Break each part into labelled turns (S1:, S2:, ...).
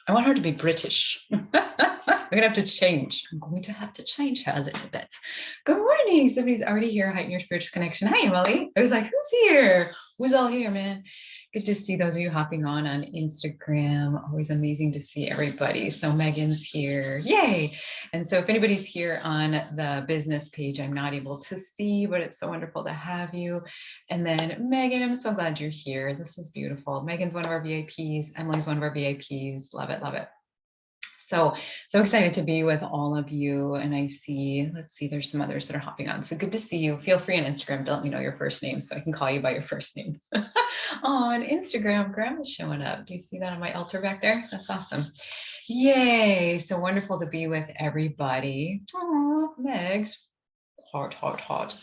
S1: I want her to be British. I'm going to have to change. I'm going to have to change her a little bit. Good morning. Somebody's already here. Heighten your spiritual connection. Hi, Emily. I was like, who's here? Who's all here, man? Good to see those of you hopping on Instagram. Always amazing to see everybody. So Megan's here. Yay. And so if anybody's here on the business page, I'm not able to see, but it's so wonderful to have you. And then Megan, I'm so glad you're here. This is beautiful. Megan's one of our VIPs. Emily's one of our VIPs. Love it, love it. So excited to be with all of you. And I see, let's see, there's some others that are hopping on. So good to see you. Feel free on Instagram to let me know your first name so I can call you by your first name. On Instagram, Grandma's showing up. Do you see that on my altar back there? That's awesome. Yay. So wonderful to be with everybody. Oh, Megs. Hot.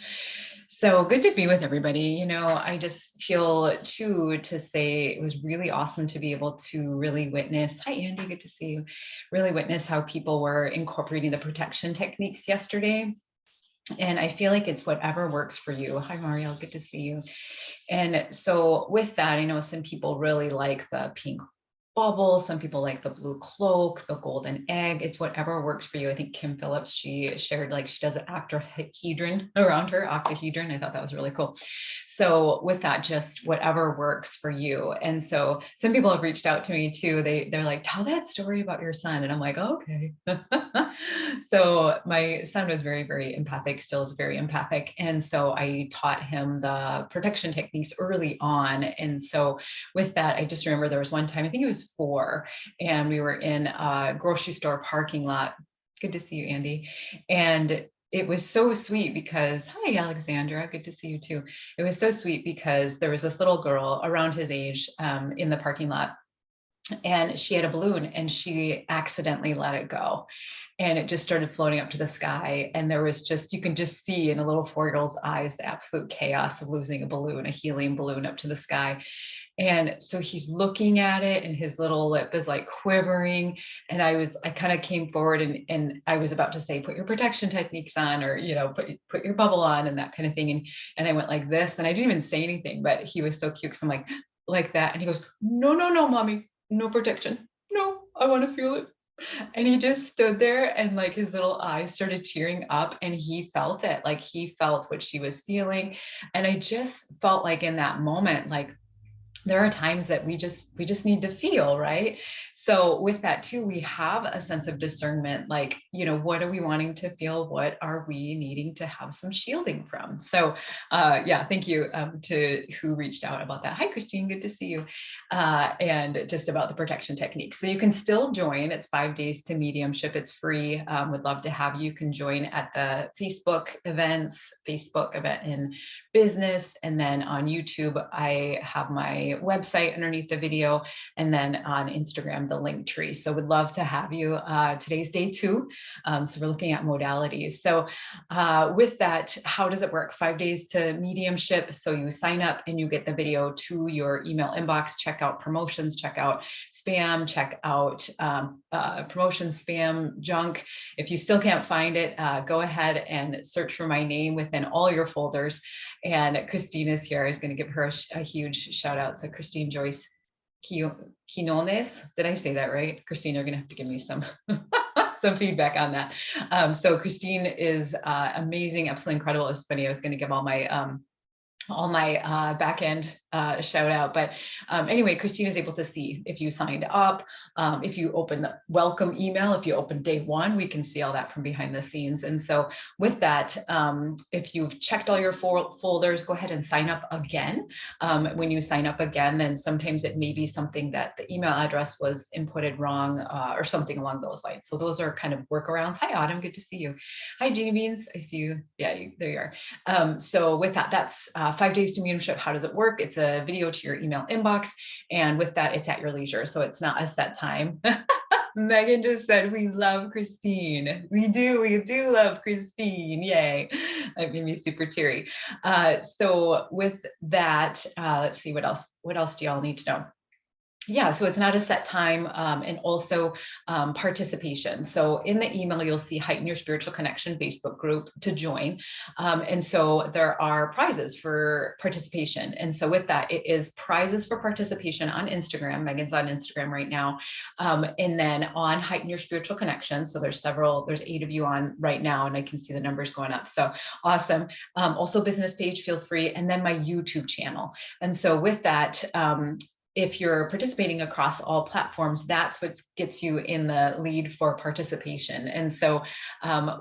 S1: So good to be with everybody. You know, I just feel too to say it was really awesome to be able to really witness. Hi, Andy, good to see you. Really witness how people were incorporating the protection techniques yesterday. And I feel like it's whatever works for you. Hi, Mario, good to see you. And so with that, I know some people really like the pink bubble. Some people like the blue cloak, the golden egg. It's whatever works for you. I think Kim Phillips, she shared like she does an octahedron around her, octahedron. I thought that was really cool. So with that, just whatever works for you. And so some people have reached out to me too. They're like, tell that story about your son. And I'm like, okay. So my son was very, very empathic, still is very empathic. And so I taught him the protection techniques early on. And so with that, I just remember there was one time, I think it was 4, and we were in a grocery store parking lot. Good to see you, Andy. And it was so sweet because, hi, Alexandra, good to see you too. It was so sweet because there was this little girl around his age in the parking lot, and she had a balloon and she accidentally let it go. And it just started floating up to the sky. And there was just, you can just see in a little 4-year-old's eyes, the absolute chaos of losing a balloon, a helium balloon up to the sky. And so he's looking at it and his little lip is like quivering. And I kind of came forward and I was about to say, put your protection techniques on, or, you know, put your bubble on and that kind of thing. And I went like this, and I didn't even say anything, but he was so cute. So I'm like that. And he goes, no, mommy, no protection. No, I want to feel it. And he just stood there and like his little eyes started tearing up, and he felt it. Like he felt what she was feeling. And I just felt like in that moment, like, there are times that we just need to feel, right? So with that too, we have a sense of discernment, like, you know, what are we wanting to feel? What are we needing to have some shielding from? So yeah, thank you to who reached out about that. Hi, Christine, good to see you. And just about the protection techniques. So you can still join. It's 5 days to mediumship. It's free. Would love to have you. You can join at the Facebook event in business. And then on YouTube, I have my website underneath the video, and then on Instagram, the link tree. So would love to have you. Today's day 2. So we're looking at modalities. So with that, how does it work? 5 days to mediumship. So you sign up and you get the video to your email inbox. Check out promotions, check out spam, check out promotions, spam, junk. If you still can't find it, go ahead and search for my name within all your folders. And Christine is here. I was going to give her a huge shout out. So Christine Joyce Quinones, did I say that right? Christine, you're going to have to give me some some feedback on that. So Christine is amazing, absolutely incredible. It's funny. I was going to give all my back end shout out. But anyway, Christine is able to see if you signed up, if you open the welcome email, if you open day 1, we can see all that from behind the scenes. And so with that, if you've checked all your folders, go ahead and sign up again. When you sign up again, then sometimes it may be something that the email address was inputted wrong or something along those lines. So those are kind of workarounds. Hi, Autumn, good to see you. Hi, Jeannie Beans, I see you. Yeah, there you are. So with that, that's 5 days to mediumship. How does it work? It's a video to your email inbox. And with that, it's at your leisure. So it's not a set time. Megan just said, we love Christine. We do love Christine. Yay. That made me super teary. So with that, let's see what else do y'all need to know? Yeah, so it's not a set time, and also participation. So in the email, you'll see Heighten Your Spiritual Connection Facebook group to join. And so there are prizes for participation. And so with that, it is prizes for participation on Instagram. Megan's on Instagram right now. And then on Heighten Your Spiritual Connection. So there's 8 of you on right now, and I can see the numbers going up. So awesome. Also business page, feel free. And then my YouTube channel. And so with that, if you're participating across all platforms, that's what gets you in the lead for participation. And so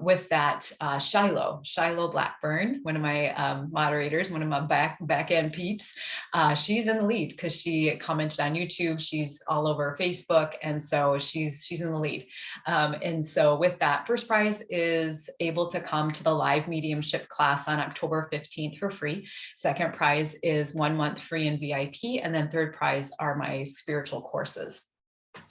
S1: with that, Shiloh Blackburn, one of my moderators, one of my back end peeps, she's in the lead because she commented on YouTube. She's all over Facebook. And so she's in the lead. And so with that, first prize is able to come to the live mediumship class on October 15th for free. Second prize is 1 month free in VIP. And then third prize are my spiritual courses.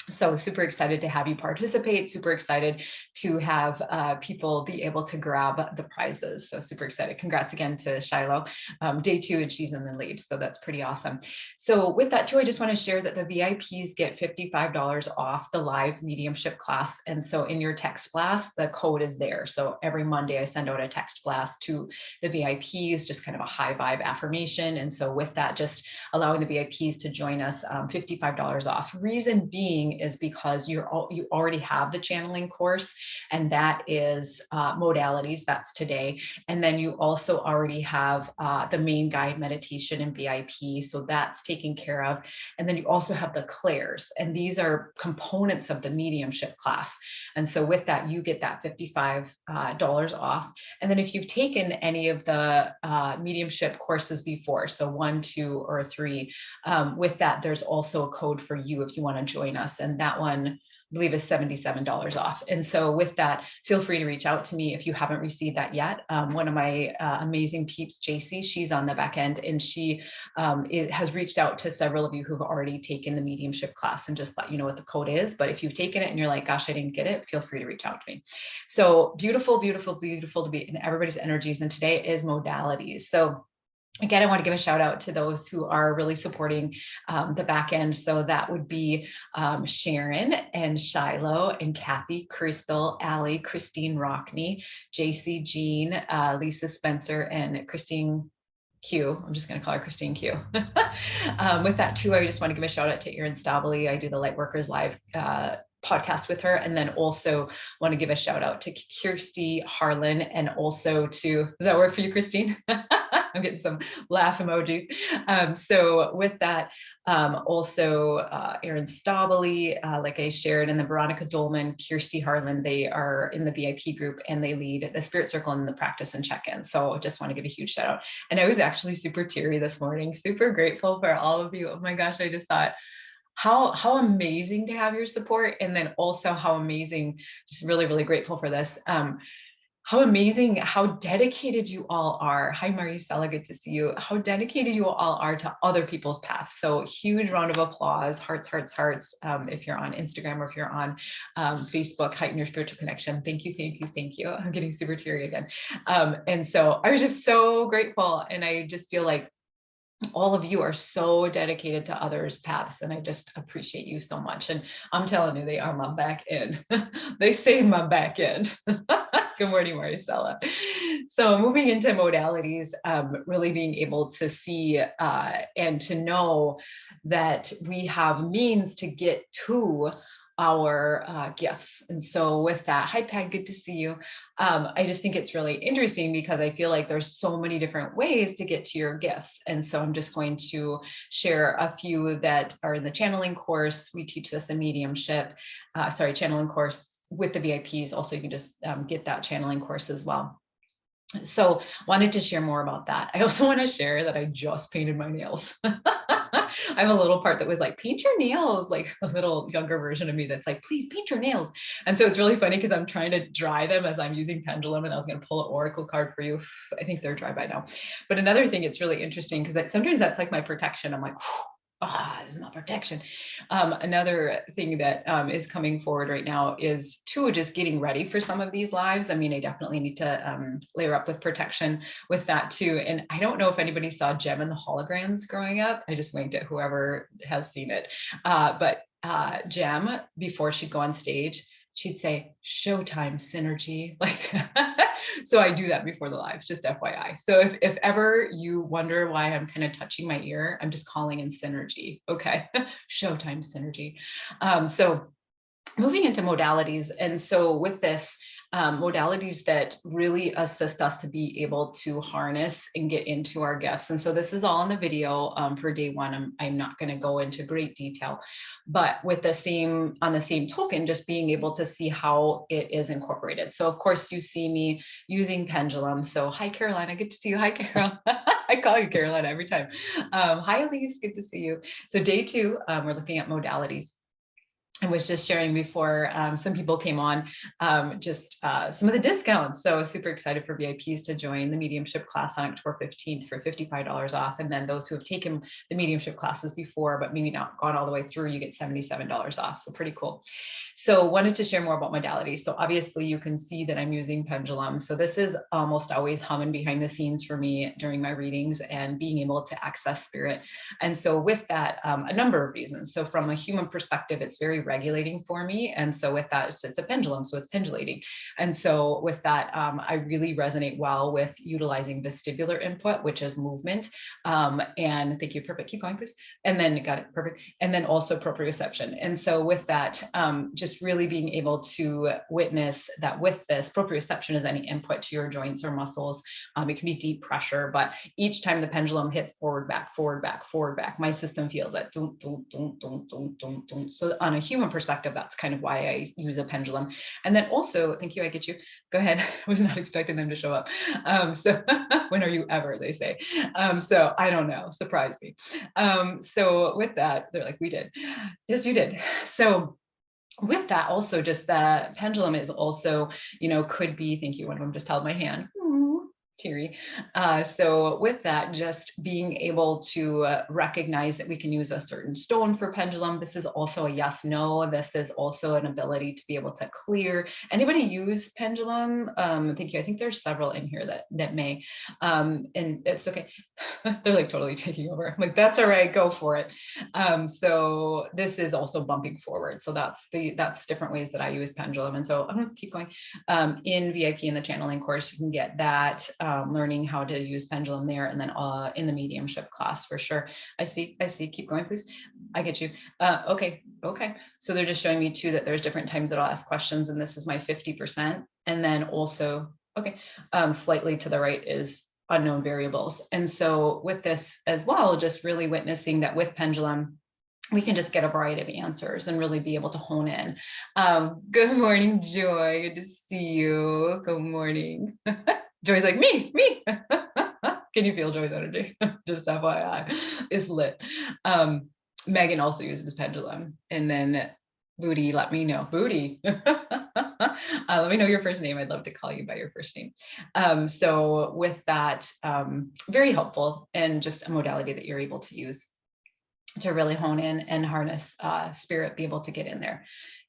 S1: So super excited to have you participate, super excited to have people be able to grab the prizes. So super excited. Congrats again to Shiloh. Day 2 and she's in the lead. So that's pretty awesome. So with that too, I just want to share that the VIPs get $55 off the live mediumship class. And so in your text blast, the code is there. So every Monday I send out a text blast to the VIPs, just kind of a high vibe affirmation. And so with that, just allowing the VIPs to join us, $55 off. Reason being is because you already have the channeling course, and that is modalities. That's today. And then you also already have the main guide meditation in VIP. So that's taken care of. And then you also have the clairs, and these are components of the mediumship class. And so with that, you get that $55 off. And then if you've taken any of the mediumship courses before, so 1, 2, or 3, with that, there's also a code for you if you want to join us. And that one, I believe, is $77 off. And so with that, feel free to reach out to me if you haven't received that yet. One of my amazing peeps, JC, she's on the back end, and she has reached out to several of you who've already taken the mediumship class and just let you know what the code is. But if you've taken it and you're like, gosh, I didn't get it, feel free to reach out to me. So beautiful, beautiful, beautiful to be in everybody's energies. And today is modalities. So again, I want to give a shout out to those who are really supporting the back end. So that would be Sharon and Shiloh and Kathy, Crystal, Allie, Christine Rockney, JC, Jean, Lisa Spencer, and Christine Q. I'm just going to call her Christine Q. With that too, I just want to give a shout out to Erin Stabile. I do the Lightworkers Live podcast with her, and then also want to give a shout out to Kirsty Harlan, and also to, does that work for you, Christine? I'm getting some laugh emojis. So with that, also Erin Stabile, like I shared, and then Veronica Dolman, Kirsty Harlan, they are in the VIP group and they lead the Spirit Circle and the practice and check-in. So just want to give a huge shout out. And I was actually super teary this morning, super grateful for all of you. Oh my gosh, I just thought, how amazing to have your support, and then also how amazing, just really, really grateful for this. How amazing, how dedicated you all are. Hi, Maricela, good to see you. How dedicated you all are to other people's paths. So huge round of applause, hearts, hearts, hearts. If you're on Instagram or if you're on Facebook, Heighten Your Spiritual Connection. Thank you, thank you, thank you. I'm getting super teary again. And so I was just so grateful. And I just feel like all of you are so dedicated to others' paths, and I just appreciate you so much. And I'm telling you, they are my back end. They save my back end. Good morning, Maricela. So moving into modalities, really being able to see and to know that we have means to get to our gifts. And so with that, hi Peg, good to see you. I just think it's really interesting because I feel like there's so many different ways to get to your gifts. And so I'm just going to share a few that are in the channeling course. We teach this in mediumship, channeling course with the VIPs. Also, you can just get that channeling course as well. So wanted to share more about that. I also want to share that I just painted my nails. I have a little part that was like, paint your nails, like a little younger version of me that's like, please paint your nails. And so it's really funny because I'm trying to dry them as I'm using Pendulum, and I was going to pull an oracle card for you. I think they're dry by now. But another thing, it's really interesting because sometimes that's like my protection. I'm like, This is my protection. Another thing that is coming forward right now is too, just getting ready for some of these lives. I mean, I definitely need to layer up with protection with that too. And I don't know if anybody saw Gem and the Holograms growing up. I just winked at whoever has seen it. But Gem, before she'd go on stage, she'd say, "Showtime synergy." Like, so I do that before the lives, just FYI. So if ever you wonder why I'm kind of touching my ear, I'm just calling in synergy. Okay. Showtime synergy. So moving into modalities. And so with this, modalities that really assist us to be able to harness and get into our gifts. And so this is all in the video for day one. I'm not going to go into great detail, but with the same, on the same token, just being able to see how it is incorporated. So of course you see me using Pendulum. So hi, Caroline, I get to see you. Hi, Carol. I call you Caroline every time. Hi, Elise, good to see you. So day two, we're looking at modalities. I was just sharing before some people came on, just some of the discounts. So super excited for VIPs to join the mediumship class on October 15th for $55 off. And then those who have taken the mediumship classes before, but maybe not gone all the way through, you get $77 off. So pretty cool. So wanted to share more about modalities. So obviously you can see that I'm using Pendulum. So this is almost always humming behind the scenes for me during my readings and being able to access spirit. And so with that, a number of reasons. So from a human perspective, it's very regulating for me. And so with that, it's a pendulum, so it's pendulating. And so with that, I really resonate well with utilizing vestibular input, which is movement. And thank you, perfect, keep going, please. And then got it, perfect. And then also proprioception. And so with that, just really being able to witness that with this, proprioception is any input to your joints or muscles. It can be deep pressure, but each time the pendulum hits forward, back, forward, back, forward, back, my system feels that. So on a human perspective, that's kind of why I use a pendulum. And then also, thank you, I get you. Go ahead. I was not expecting them to show up. So when are you ever, they say. So I don't know, surprise me. So with that, they're like, we did. Yes, you did. So with that, also just the pendulum is also, could be, thank you, one of them just held my hand. Teary. So with that, just being able to recognize that we can use a certain stone for pendulum. This is also a yes, no. This is also an ability to be able to clear. Anybody use pendulum? Thank you. I think there's several in here that may, and it's okay. They're like totally taking over. I'm like, that's all right, go for it. So this is also bumping forward. So that's different ways that I use pendulum. And so I'm gonna keep going. In VIP in the channeling course, you can get that. Learning how to use pendulum there, and then in the mediumship class for sure. I see, keep going, please. I get you. Okay. So they're just showing me too that there's different times that I'll ask questions, and this is my 50%. And then also, okay, slightly to the right is unknown variables. And so with this as well, just really witnessing that with pendulum, we can just get a variety of answers and really be able to hone in. Good morning, Joy. Good to see you. Good morning. Joy's like, me. Can you feel Joy's energy? Just FYI, it's lit. Megan also uses pendulum. And then Booty, let me know. Booty. Let me know your first name. I'd love to call you by your first name. So with that, very helpful, and just a modality that you're able to use to really hone in and harness spirit, be able to get in there.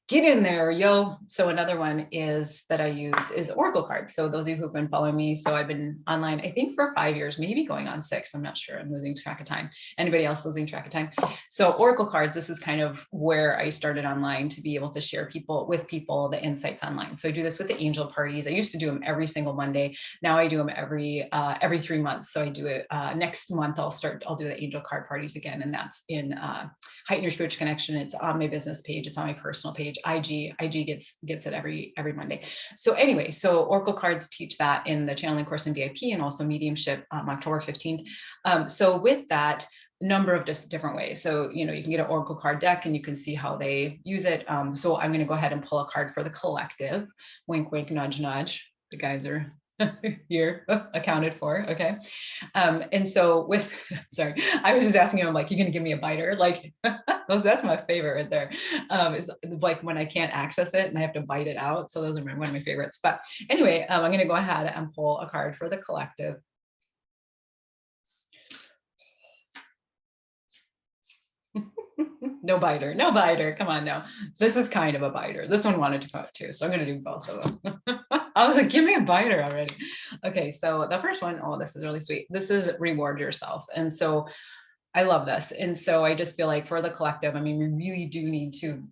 S1: Get in there, yo. So another one is that I use is Oracle cards. So those of you who've been following me, so I've been online, I think for 5 years, maybe going on 6. I'm not sure. I'm losing track of time. Anybody else losing track of time? So Oracle cards, this is kind of where I started online to be able to share with people the insights online. So I do this with the angel parties. I used to do them every single Monday. Now I do them every 3 months. So I do it next month. I'll do the angel card parties again, and that's in Heighten Your Spiritual Connection. It's on my business page. It's on my personal page. IG gets it every Monday. So anyway, so Oracle cards teach that in the channeling course in VIP, and also mediumship October 15th. So with that, number of different ways. So, you can get an Oracle card deck and you can see how they use it. So I'm going to go ahead and pull a card for the collective. Wink, wink, nudge, nudge. The guys are here accounted for. Okay. And so sorry, I was just asking him, like, you gonna give me a biter? Like, that's my favorite right there. Is like when I can't access it and I have to bite it out. So those are one of my favorites. But anyway, I'm gonna go ahead and pull a card for the collective. No biter, no biter. Come on now. This is kind of a biter. This one wanted to come up too. So I'm going to do both of them. I was like, give me a biter already. Okay. So the first one, oh, this is really sweet. This is reward yourself. And so I love this. And so I just feel like for the collective, I mean, we really do need to,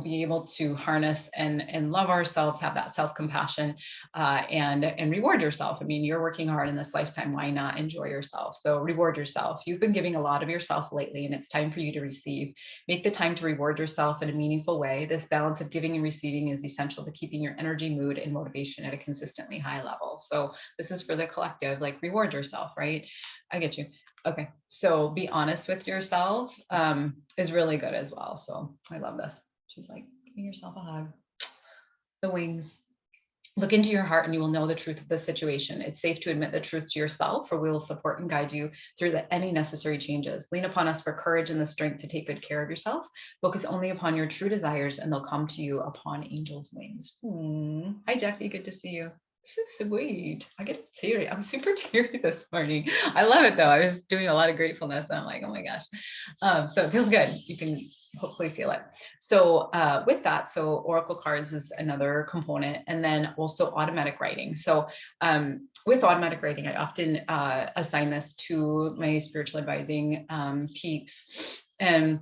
S1: be able to harness and love ourselves, have that self-compassion, and reward yourself. I mean, you're working hard in this lifetime. Why not enjoy yourself? So reward yourself. You've been giving a lot of yourself lately, and it's time for you to receive. Make the time to reward yourself in a meaningful way. This balance of giving and receiving is essential to keeping your energy, mood, and motivation at a consistently high level. So this is for the collective, like reward yourself, right? I get you. Okay, so be honest with yourself is really good as well. So I love this. She's like, give yourself a hug. The wings. Look into your heart and you will know the truth of the situation. It's safe to admit the truth to yourself, for we will support and guide you through any necessary changes. Lean upon us for courage and the strength to take good care of yourself. Focus only upon your true desires and they'll come to you upon angels' wings. Hi, Jeffy. Good to see you. So sweet. I get teary. I'm super teary this morning. I love it though. I was doing a lot of gratefulness. And I'm like, oh my gosh. So it feels good. You can hopefully feel it. So with that, so oracle cards is another component, and then also automatic writing. So with automatic writing, I often assign this to my spiritual advising peeps, and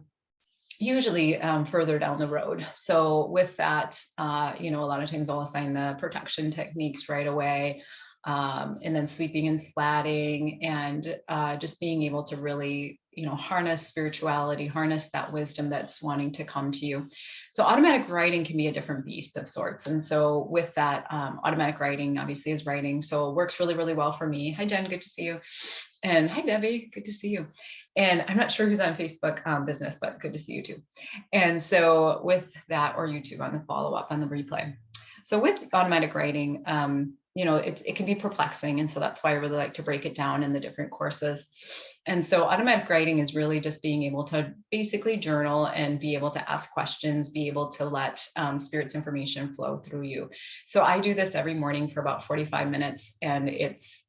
S1: usually further down the road. So with that, a lot of times I'll assign the protection techniques right away, and then sweeping and slatting, and just being able to really, harness spirituality, harness that wisdom that's wanting to come to you. So automatic writing can be a different beast of sorts. And so with that, automatic writing obviously is writing. So it works really, really well for me. Hi, Jen, good to see you. And hi, Debbie, good to see you. And I'm not sure who's on Facebook business, but good to see you too. And so with that, or YouTube on the follow-up on the replay. So with automatic writing, it can be perplexing. And so that's why I really like to break it down in the different courses. And so automatic writing is really just being able to basically journal and be able to ask questions, be able to let spirit's information flow through you. So I do this every morning for about 45 minutes, and it's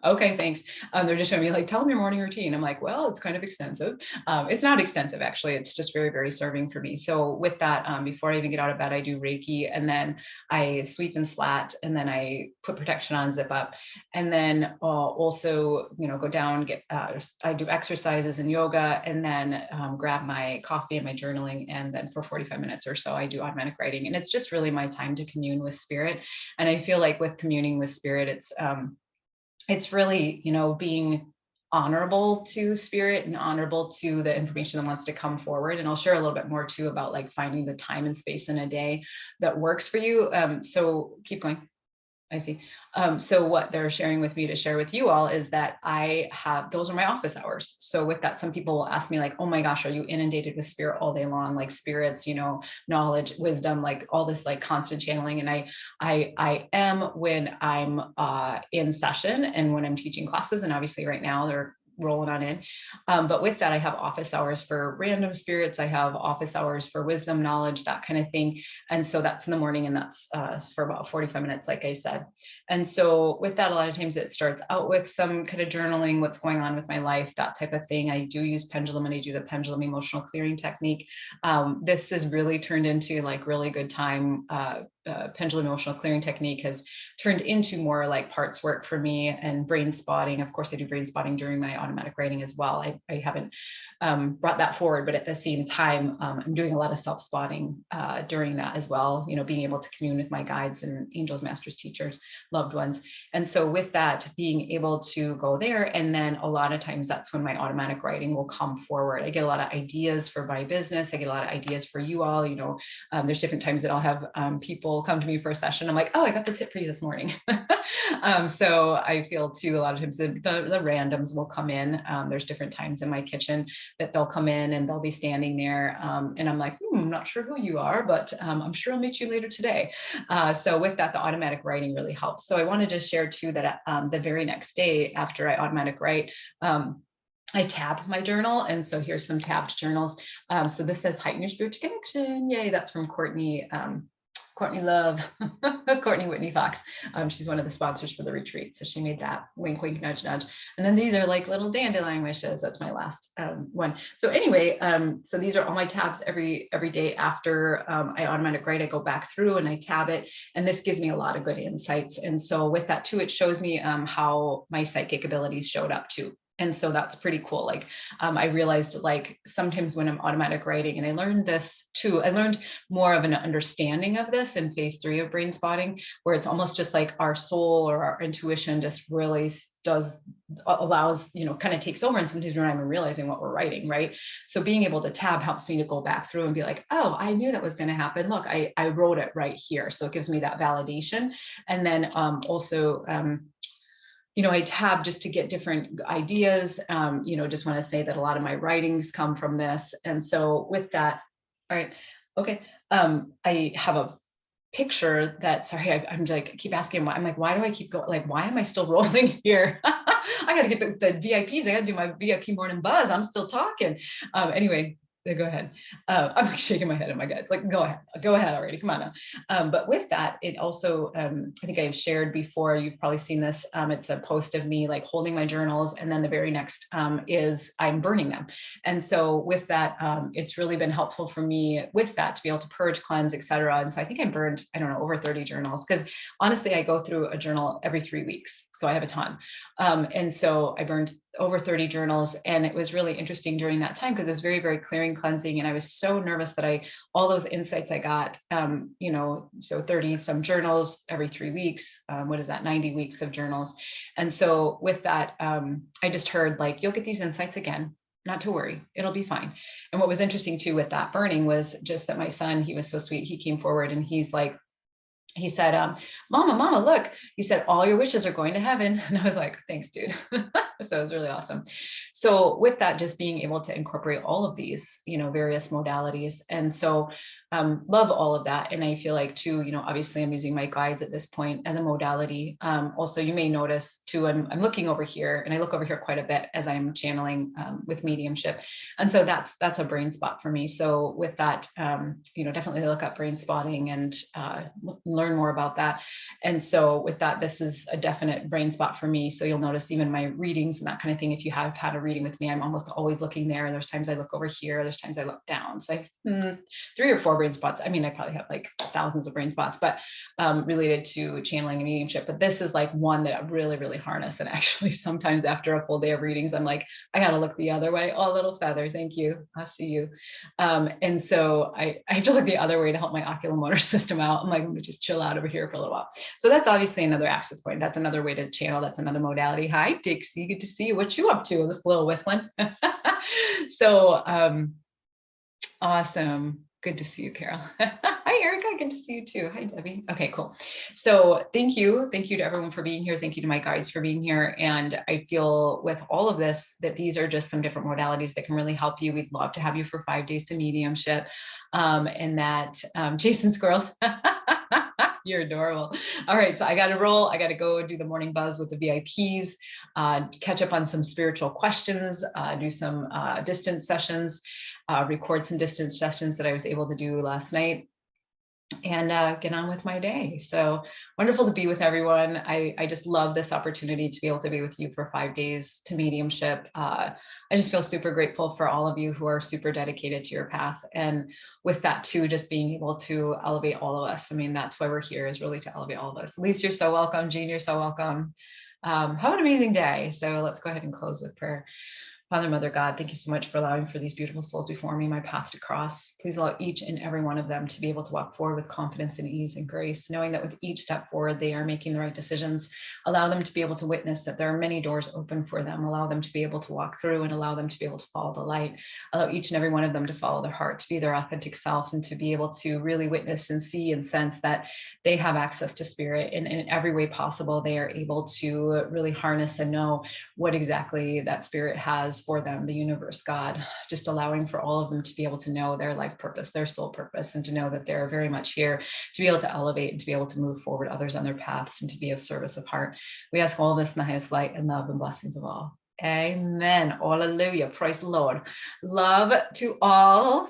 S1: okay, thanks. They're just showing me like, tell them your morning routine. I'm like, well, it's kind of extensive. It's not extensive, actually. It's just very, very serving for me. So with that, before I even get out of bed, I do Reiki, and then I sweep and slat, and then I put protection on, zip up. And then also, go down, I do exercises and yoga, and then grab my coffee and my journaling. And then for 45 minutes or so, I do automatic writing. And it's just really my time to commune with spirit. And I feel like with communing with spirit, it's really, being honorable to spirit and honorable to the information that wants to come forward. And I'll share a little bit more too about like finding the time and space in a day that works for you. So keep going. I see. So what they're sharing with me to share with you all is that those are my office hours. So with that, some people will ask me like, oh my gosh, are you inundated with spirit all day long? Like spirits, knowledge, wisdom, like all this like constant channeling. And I am when I'm in session and when I'm teaching classes. And obviously right now they're rolling on in. But with that, I have office hours for random spirits. I have office hours for wisdom, knowledge, that kind of thing. And so that's in the morning, and that's for about 45 minutes, like I said. And so with that, a lot of times it starts out with some kind of journaling, what's going on with my life, that type of thing. I do use Pendulum, and I do the Pendulum emotional clearing technique. This has really turned into like really good time. Pendulum emotional clearing technique has turned into more like parts work for me, and brain spotting. Of course, I do brain spotting during my automatic writing as well. I haven't brought that forward, but at the same time, I'm doing a lot of self-spotting during that as well, being able to commune with my guides and angels, masters, teachers, loved ones. And so with that, being able to go there, and then a lot of times that's when my automatic writing will come forward. I get a lot of ideas for my business. I get a lot of ideas for you all. There's different times that I'll have people come to me for a session. I'm like, oh, I got this hit for you this morning. So I feel too, a lot of times the randoms will come in. There's different times in my kitchen that they'll come in and they'll be standing there. And I'm like, I'm not sure who you are, but I'm sure I'll meet you later today. So with that, the automatic writing really helps. So I wanted to share too that the very next day after I automatic write, I tab my journal. And so here's some tabbed journals. So this says heighten your spiritual connection. Yay, that's from Courtney. Courtney Love, Courtney Whitney Fox. She's one of the sponsors for the retreat. So she made that wink, wink, nudge, nudge. And then these are like little dandelion wishes. That's my last one. So anyway, so these are all my tabs every day after I automatic write. I go back through and I tab it. And this gives me a lot of good insights. And so with that too, it shows me how my psychic abilities showed up too. And so that's pretty cool. Like I realized like sometimes when I'm automatic writing, and I learned this too, I learned more of an understanding of this in phase 3 of brain spotting, where it's almost just like our soul or our intuition just really allows, kind of takes over. And sometimes we're not even realizing what we're writing, right? So being able to tab helps me to go back through and be like, oh, I knew that was going to happen. Look, I wrote it right here. So it gives me that validation. And then also, I tab just to get different ideas. Just want to say that a lot of my writings come from this. And so with that, all right, okay. I have a picture that, sorry, I'm like, keep asking, I'm like, why do I keep going? Like, why am I still rolling here? I got to get the VIPs. I got to do my VIP morning buzz. I'm still talking. Anyway, go ahead. I'm like shaking my head in my gut. It's like, go ahead already. Come on now. But with that, it also, I think I've shared before, you've probably seen this. It's a post of me like holding my journals. And then the very next is I'm burning them. And so with that, it's really been helpful for me with that to be able to purge, cleanse, etc. And so I think I burned, I don't know, over 30 journals, because honestly, I go through a journal every 3 weeks. So I have a ton. And so I burned over 30 journals. And it was really interesting during that time because it was very, very clearing, cleansing. And I was so nervous that all those insights I got, so 30 some journals every 3 weeks. What is that? 90 weeks of journals. And so with that, I just heard like, you'll get these insights again. Not to worry, it'll be fine. And what was interesting too with that burning was just that my son, he was so sweet. He came forward and he said, Mama, look, he said, all your wishes are going to heaven. And I was like, thanks, dude. So it was really awesome. So with that, just being able to incorporate all of these, various modalities. And so love all of that. And I feel like too, obviously I'm using my guides at this point as a modality. Also, you may notice too, I'm looking over here, and I look over here quite a bit as I'm channeling with mediumship. And so that's a brain spot for me. So with that, definitely look up brain spotting and learn more about that. And so with that, this is a definite brain spot for me. So you'll notice even my readings and that kind of thing. If you have had a reading with me, I'm almost always looking there. There's times I look over here. There's times I look down. So I have 3 or 4 brain spots. I mean, I probably have like thousands of brain spots, but related to channeling and mediumship. But this is like one that I really, really harness. And actually sometimes after a full day of readings, I'm like, I got to look the other way. Oh, little feather. Thank you. I'll see you. And so I have to look the other way to help my oculomotor system out. I'm like, let me just chill out over here for a little while. So that's obviously another access point. That's another way to channel. That's another modality. Hi, Dixie. Good to see you. What you up to? This little whistling. So awesome. Good to see you, Carol. Hi, Erica. Good to see you too. Hi, Debbie. Okay, cool. So thank you. Thank you to everyone for being here. Thank you to my guides for being here. And I feel with all of this, that these are just some different modalities that can really help you. We'd love to have you for 5 days to mediumship. And that Jason Squirrels. You're adorable. All right, so I got to roll. I got to go do the morning buzz with the VIPs, catch up on some spiritual questions, do some distance sessions, record some distance sessions that I was able to do last night, and get on with my day. So wonderful to be with everyone. I just love this opportunity to be able to be with you for 5 days to mediumship. I just feel super grateful for all of you who are super dedicated to your path. And with that too, just being able to elevate all of us. I mean, that's why we're here, is really to elevate all of us. Elise, you're so welcome. Jean, you're so welcome. Have an amazing day. So let's go ahead and close with prayer. Father, Mother, God, thank you so much for allowing for these beautiful souls before me, my path to cross. Please allow each and every one of them to be able to walk forward with confidence and ease and grace, knowing that with each step forward, they are making the right decisions. Allow them to be able to witness that there are many doors open for them. Allow them to be able to walk through and allow them to be able to follow the light. Allow each and every one of them to follow their heart, to be their authentic self, and to be able to really witness and see and sense that they have access to spirit. And in every way possible, they are able to really harness and know what exactly that spirit has for them, the universe, God, just allowing for all of them to be able to know their life purpose, their soul purpose, and to know that they're very much here to be able to elevate and to be able to move forward others on their paths and to be of service of heart. We ask all this in the highest light and love and blessings of all. Amen. Hallelujah. Praise the Lord. Love to all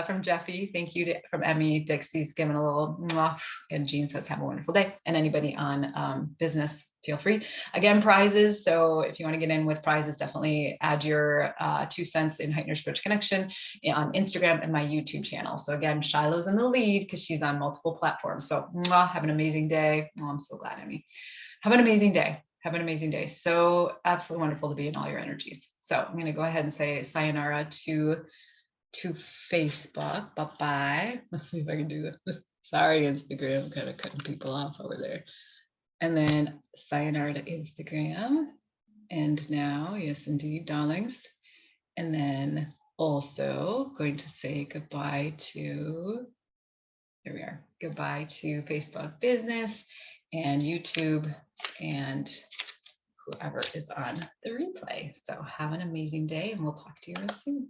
S1: from Jeffy. Thank you from Emmy. Dixie's giving a little mwah, and Jean says, have a wonderful day. And anybody on business, feel free. Again, prizes. So if you want to get in with prizes, definitely add your 2 cents in Heighten Your Spiritual Connection on Instagram and my YouTube channel. So again, Shiloh's in the lead because she's on multiple platforms. So mwah, have an amazing day. Oh, I'm so glad, Emmy. Have an amazing day. Have an amazing day. So absolutely wonderful to be in all your energies. So I'm going to go ahead and say sayonara to Facebook. Bye-bye. Let's see if I can do this. Sorry, Instagram. I'm kind of cutting people off over there. And then sayonara to Instagram. And now, yes, indeed, darlings. And then also going to say goodbye to, here we are, goodbye to Facebook Business and YouTube and whoever is on the replay. So have an amazing day and we'll talk to you real soon.